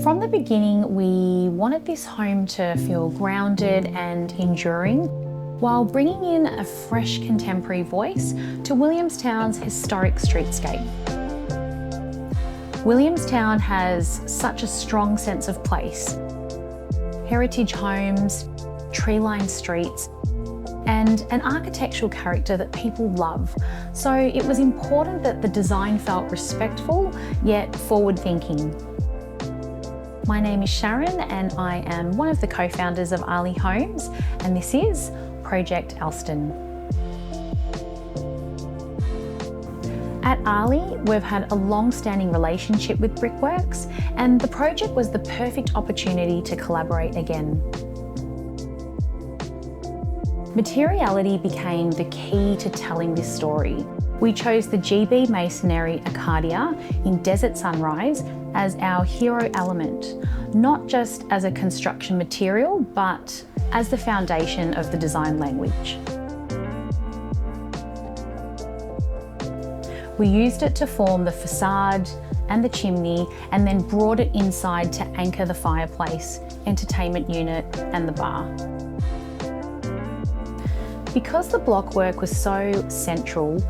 From the beginning, we wanted this home to feel grounded and enduring, while bringing in a fresh contemporary voice to Williamstown's historic streetscape. Williamstown has such a strong sense of place. Heritage homes, tree-lined streets, and an architectural character that people love. So it was important that the design felt respectful, yet forward-thinking. My name is Sharon and I am one of the co-founders of Arli Homes, and this is Project Alston. At Arli, we've had a long-standing relationship with Brickworks, and the project was the perfect opportunity to collaborate again. Materiality became the key to telling this story. We chose the GB Masonry Acadia in Desert Sunrise as our hero element, not just as a construction material, but as the foundation of the design language. We used it to form the façade and the chimney, and then brought it inside to anchor the fireplace, entertainment unit, and the bar. Because the blockwork was so central,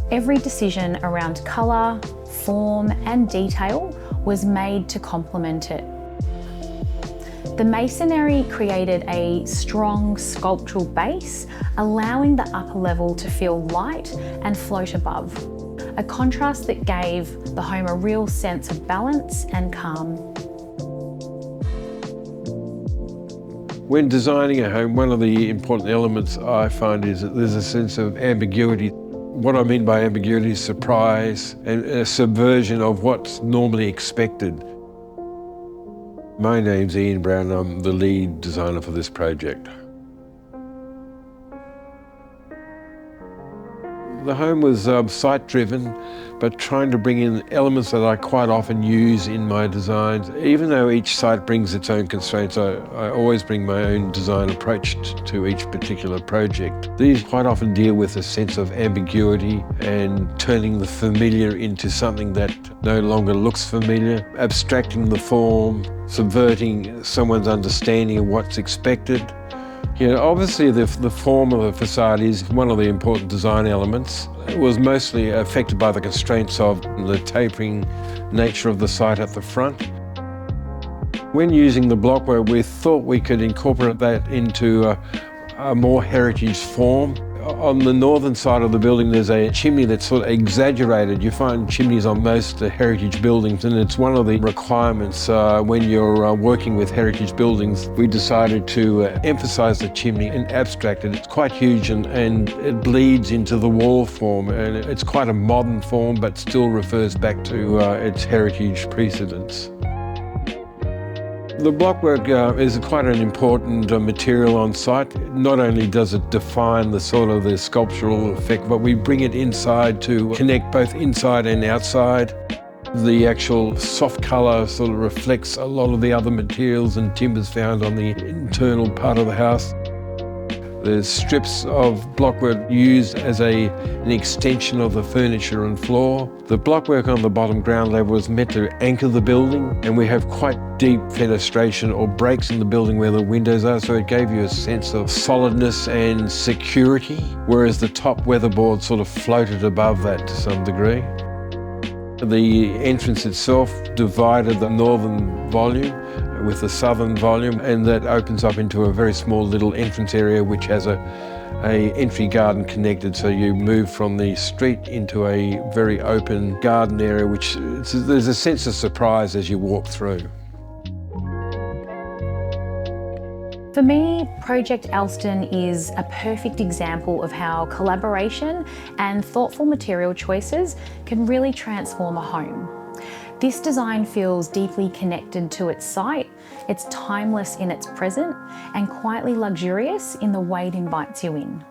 every decision around colour, form, and detail was made to complement it. The masonry created a strong sculptural base, allowing the upper level to feel light and float above, a contrast that gave the home a real sense of balance and calm. When designing a home, one of the important elements I find is that there's a sense of ambiguity. What I mean by ambiguity is surprise and a subversion of what's normally expected. My name's Ian Brown, I'm the lead designer for this project. The home was site-driven, but trying to bring in elements that I quite often use in my designs. Even though each site brings its own constraints, I always bring my own design approach to each particular project. These quite often deal with a sense of ambiguity and turning the familiar into something that no longer looks familiar, abstracting the form, subverting someone's understanding of what's expected. You know, obviously the form of the façade is one of the important design elements. It was mostly affected by the constraints of the tapering nature of the site at the front. When using the blockwork, we thought we could incorporate that into a more heritage form. On the northern side of the building, there's a chimney that's sort of exaggerated. You find chimneys on most heritage buildings, and it's one of the requirements when you're working with heritage buildings. We decided to emphasise the chimney and abstract it. It's quite huge and it bleeds into the wall form, and it's quite a modern form, but still refers back to its heritage precedents. The blockwork is quite an important material on site. Not only does it define the sculptural effect, but we bring it inside to connect both inside and outside. The actual soft colour sort of reflects a lot of the other materials and timbers found on the internal part of the house. There's strips of blockwork used as an extension of the furniture and floor. The blockwork on the bottom ground level was meant to anchor the building, and we have quite deep fenestration or breaks in the building where the windows are, so it gave you a sense of solidness and security, whereas the top weatherboard sort of floated above that to some degree. The entrance itself divided the northern volume with the southern volume, and that opens up into a very small little entrance area which has a entry garden connected, so you move from the street into a very open garden area, which there's a sense of surprise as you walk through. For me, Project Alston is a perfect example of how collaboration and thoughtful material choices can really transform a home. This design feels deeply connected to its site, it's timeless in its present, and quietly luxurious in the way it invites you in.